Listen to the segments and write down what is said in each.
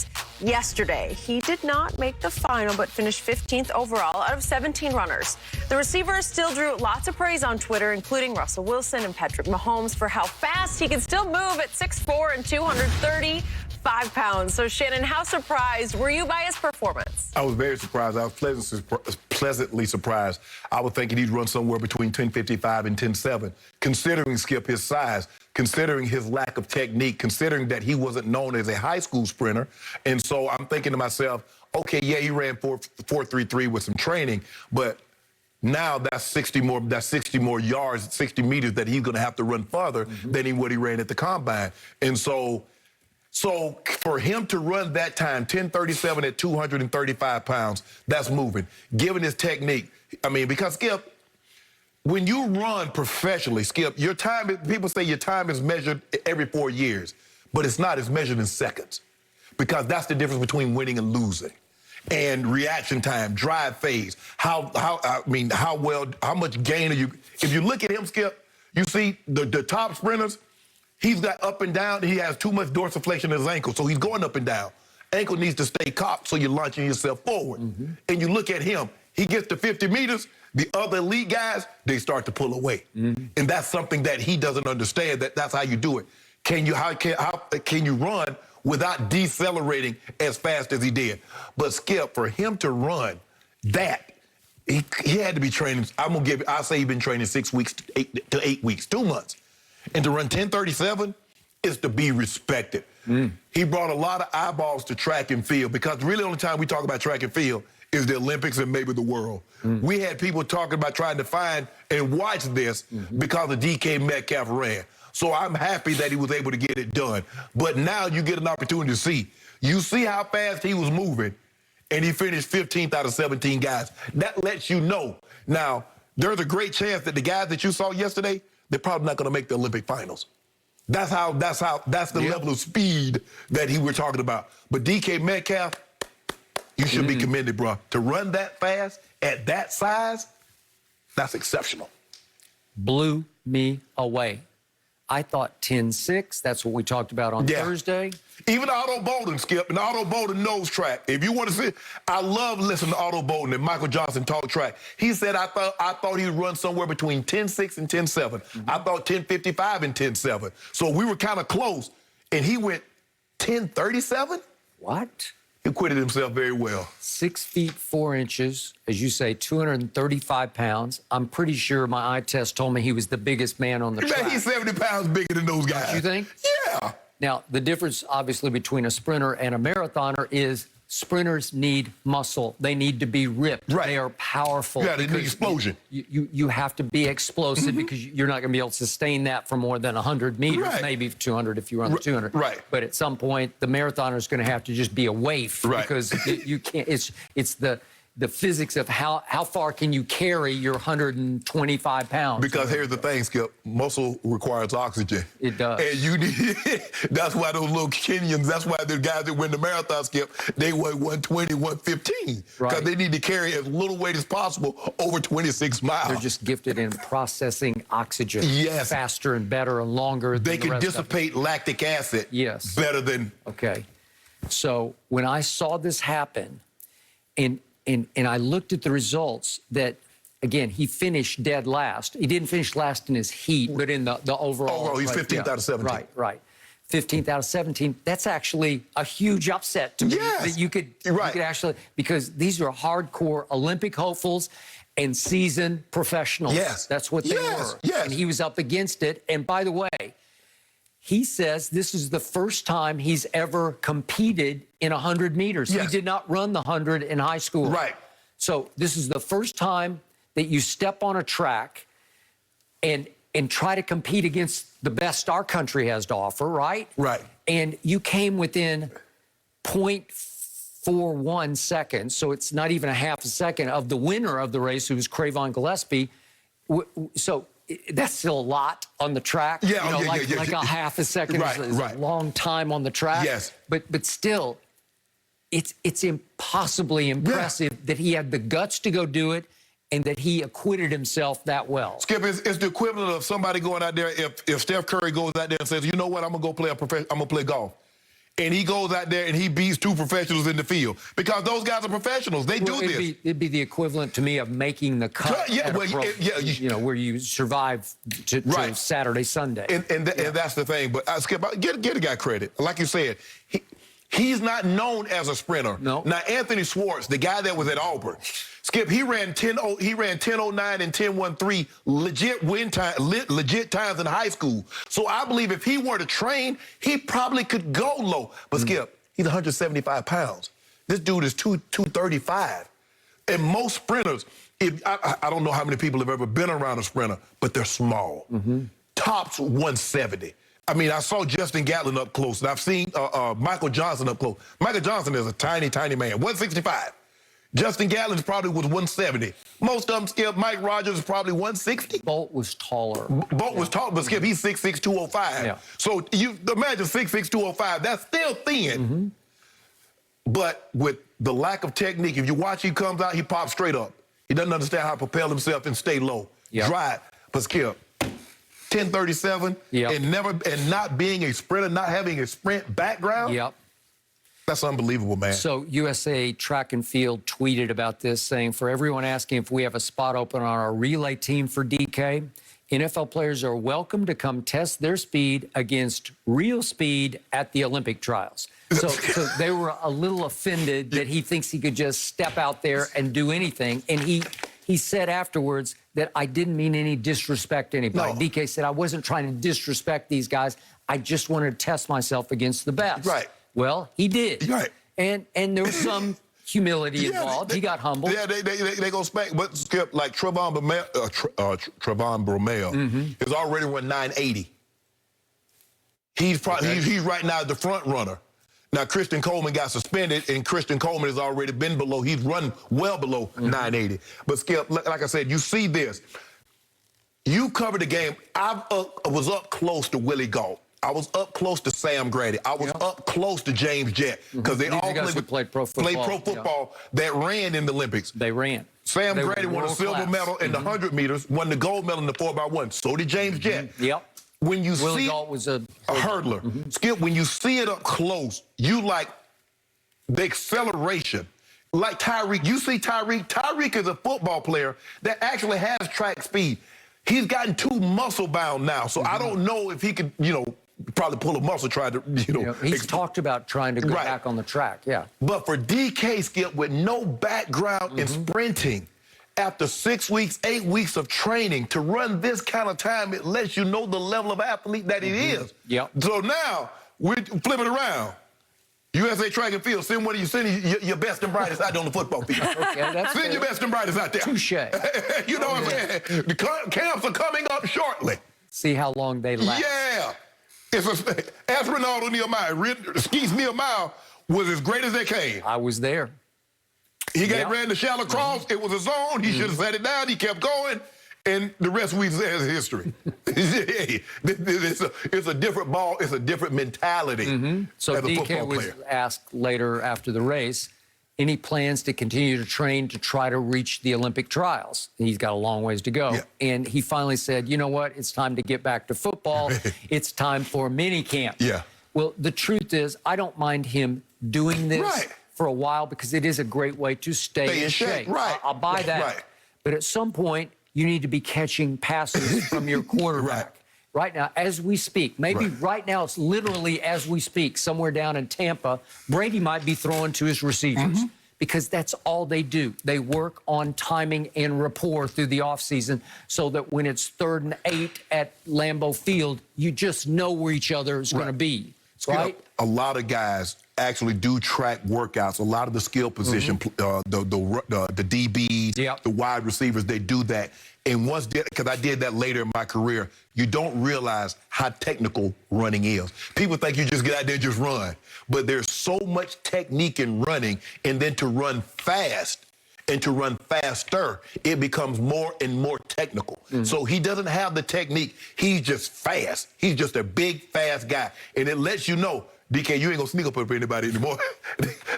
Mahomes yesterday. He did not make the final, but finished 15th overall out of 17 runners. The receiver still drew lots of praise on Twitter, including Russell Wilson and Patrick Mahomes, for how fast he can still move at 6'4" and 235 pounds. So, Shannon, how surprised were you by his performance? I was very surprised. I was pleasantly surprised. I was thinking he'd run somewhere between 10.55 and 10.7, considering, Skip, his size, considering his lack of technique, considering that he wasn't known as a high school sprinter. And so I'm thinking to myself, okay, yeah, he ran 4.33 with some training, but now that's 60 more yards, 60 meters that he's going to have to run farther than what he ran at the combine. And so for him to run that time, 10.37 at 235 pounds, that's moving. Given his technique, I mean, because, Skip, when you run professionally, Skip, your time, people say your time is measured every 4 years, but it's not. It's measured in seconds, because that's the difference between winning and losing. And reaction time, drive phase, how much gain are you? If you look at him, Skip, you see the top sprinters, he's got up and down. He has too much dorsiflexion in his ankle, so he's going up and down. Ankle needs to stay cocked so you're launching yourself forward. And you look at him, he gets to 50 meters, the other elite guys, they start to pull away. And that's something that he doesn't understand, that's how you do it. How can you run without decelerating as fast as he did? But Skip, for him to run that, he had to be training. I'll say he's been training 6 weeks to 8 weeks, 2 months. And to run 10.37 is to be respected. He brought a lot of eyeballs to track and field, because really the only time we talk about track and field is the Olympics and maybe the world. We had people talking about trying to find and watch this because of DK Metcalf ran. So I'm happy that he was able to get it done. But now you get an opportunity to see. You see how fast he was moving, and he finished 15th out of 17 guys. That lets you know. Now, there's a great chance that the guys that you saw yesterday, they're probably not going to make the Olympic finals. That's the level of speed that he were talking about. But DK Metcalf, you should be commended, bro. To run that fast at that size, that's exceptional. Blew me away. I thought 10.6. That's what we talked about on Thursday. Even Otto Bolden, Skip, and Otto Bolden knows track. If you want to see, I love listening to Otto Bolden and Michael Johnson talk track. He said, I thought he'd run somewhere between 10.6 and 10.7. I thought 10.55 and 10.7. So we were kind of close, and he went 10.37? What? He acquitted himself very well. 6 feet 4 inches, as you say, 235 pounds. I'm pretty sure my eye test told me he was the biggest man on the track. Man, he's 70 pounds bigger than those guys. You think? Yeah. Now, the difference, obviously, between a sprinter and a marathoner is sprinters need muscle. They need to be ripped. Right. They are powerful. Yeah, they need explosion. You have to be explosive because you're not going to be able to sustain that for more than 100 meters, maybe 200 if you run the 200. Right. But at some point, the marathoner is going to have to just be a waif because you can't. It's the physics of how far can you carry your 125 pounds. Because here's the thing, Skip, muscle requires oxygen. It does. And you need, that's why those little Kenyans, that's why the guys that win the marathon, Skip, they weigh 120, 115. Because they need to carry as little weight as possible over 26 miles. They're just gifted in processing oxygen faster and better and longer than they the can rest dissipate lactic acid better than... Okay. So when I saw this happen, and I looked at the results that, again, he finished dead last. He didn't finish last in his heat, but in the overall. Oh, he's 15th out of 17. Right. 15th out of 17. That's actually a huge upset to me. That you could actually, because these are hardcore Olympic hopefuls and seasoned professionals. That's what they were. And he was up against it. And by the way, he says this is the first time he's ever competed in 100 meters. He did not run the 100 in high school. So this is the first time that you step on a track and try to compete against the best our country has to offer, And you came within 0.41 seconds, so it's not even a half a second, of the winner of the race, who was Cravon Gillespie. So that's still a lot on the track. Like a half a second is a long time on the track. But still, it's impossibly impressive that he had the guts to go do it and that he acquitted himself that well. Skip, it's the equivalent of somebody going out there, if Steph Curry goes out there and says, you know what, I'm gonna go play I'm gonna play golf. and he goes out there and he beats two professionals in the field. Because those guys are professionals. They do this. It'd be the equivalent to me of making the cut. Yeah, well, where you survive to Saturday, Sunday. And that's the thing. But Skip, get a guy credit. Like you said, he's not known as a sprinter. No. Now, Anthony Schwartz, the guy that was at Auburn, Skip, he ran 10:09 and 10:13 legit times in high school. So I believe if he were to train, he probably could go low. But Skip, he's 175 pounds. This dude is 235. And most sprinters, I don't know how many people have ever been around a sprinter, but they're small. Tops 170. I mean, I saw Justin Gatlin up close, and I've seen Michael Johnson up close. Michael Johnson is a tiny, tiny man, 165. Justin Gatlin probably was 170. Most of them, Skip, Mike Rogers is probably 160. Bolt was taller. Bolt was taller, but Skip, he's 6'6", 205. Yeah. So you imagine 6'6", 205, that's still thin. But with the lack of technique, if you watch, he comes out, he pops straight up. He doesn't understand how to propel himself and stay low. Drive. But Skip, 10:37 and not being a sprinter, not having a sprint background. That's unbelievable, man. So USA Track and Field tweeted about this, saying, for everyone asking if we have a spot open on our relay team for DK, NFL players are welcome to come test their speed against real speed at the Olympic trials. So they were a little offended that he thinks he could just step out there and do anything. And he said afterwards that I didn't mean any disrespect to anybody. No. DK said, I wasn't trying to disrespect these guys. I just wanted to test myself against the best. Well, he did. And there was some humility involved. He got humbled. Yeah, they go spank. But Skip, like Trevon Bromell is already run 980. He's right now the front runner. Now, Christian Coleman got suspended, and Christian Coleman has already been below. He's run well below 980. But, Skip, like I said, you see this. You covered the game. I was up close to Willie Gault. I was up close to Sam Grady. I was up close to James Jett. Because they all played pro football. That ran in the Olympics. They ran. Sam Grady won a silver medal in the 100 meters, won the gold medal in the 4x1. So did James Jett. When you Willie see Gault was a hurdler. Skip, when you see it up close, you like the acceleration. Like Tyreek, you see Tyreek. Tyreek is a football player that actually has track speed. He's gotten too muscle-bound now, so I don't know if he could, probably pull a muscle, try to, He's talked about trying to go back on the track, But for DK, Skip, with no background in sprinting, after 6 weeks, 8 weeks of training, to run this kind of time, it lets you know the level of athlete that he is. So now, we're flipping around. USA Track and Field, send your best and brightest out on the football field. Send your best and brightest out there. Touche. You know what I'm saying? The camps are coming up shortly. See how long they last. Ask Ronaldo Nehemiah. Skeets Nehemiah was as great as they came. I was there. He ran the shallow cross. It was a zone. He should have set it down. He kept going. And the rest we say is history. It's a different ball. It's a different mentality. So as a DK was asked later after the race, any plans to continue to train to try to reach the Olympic trials? He's got a long ways to go. And he finally said, you know what? It's time to get back to football. It's time for mini camp. Well, the truth is, I don't mind him doing this for a while because it is a great way to stay in shape. I'll buy that. But at some point, you need to be catching passes from your quarterback. Right now, as we speak, maybe right now it's literally as we speak, somewhere down in Tampa, Brady might be throwing to his receivers because that's all they do. They work on timing and rapport through the offseason so that when it's 3rd and 8 at Lambeau Field, you just know where each other is going to be. A lot of guys actually do track workouts. A lot of the skill position, the DBs, the wide receivers, they do that. And because I did that later in my career, you don't realize how technical running is. People think you just get out there and just run. But there's so much technique in running, and then to run fast and to run faster, it becomes more and more technical. So he doesn't have the technique. He's just fast. He's just a big, fast guy. And it lets you know, DK, you ain't gonna sneak up on anybody anymore.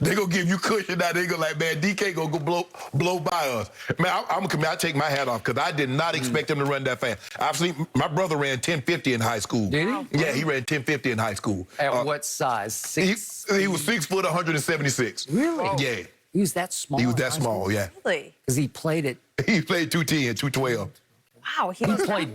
They gonna give you cushion now. They go like, man, DK gonna go blow by us. Man, I take my hat off because I did not expect him to run that fast. I've seen my brother ran 1050 in high school. Did he? Yeah, he ran 1050 in high school. At what size? He was 6 foot, 176. Really? Yeah. He was that small. He was that small. Yeah. Really? Because he played it. He played 210, 212. Wow, he was played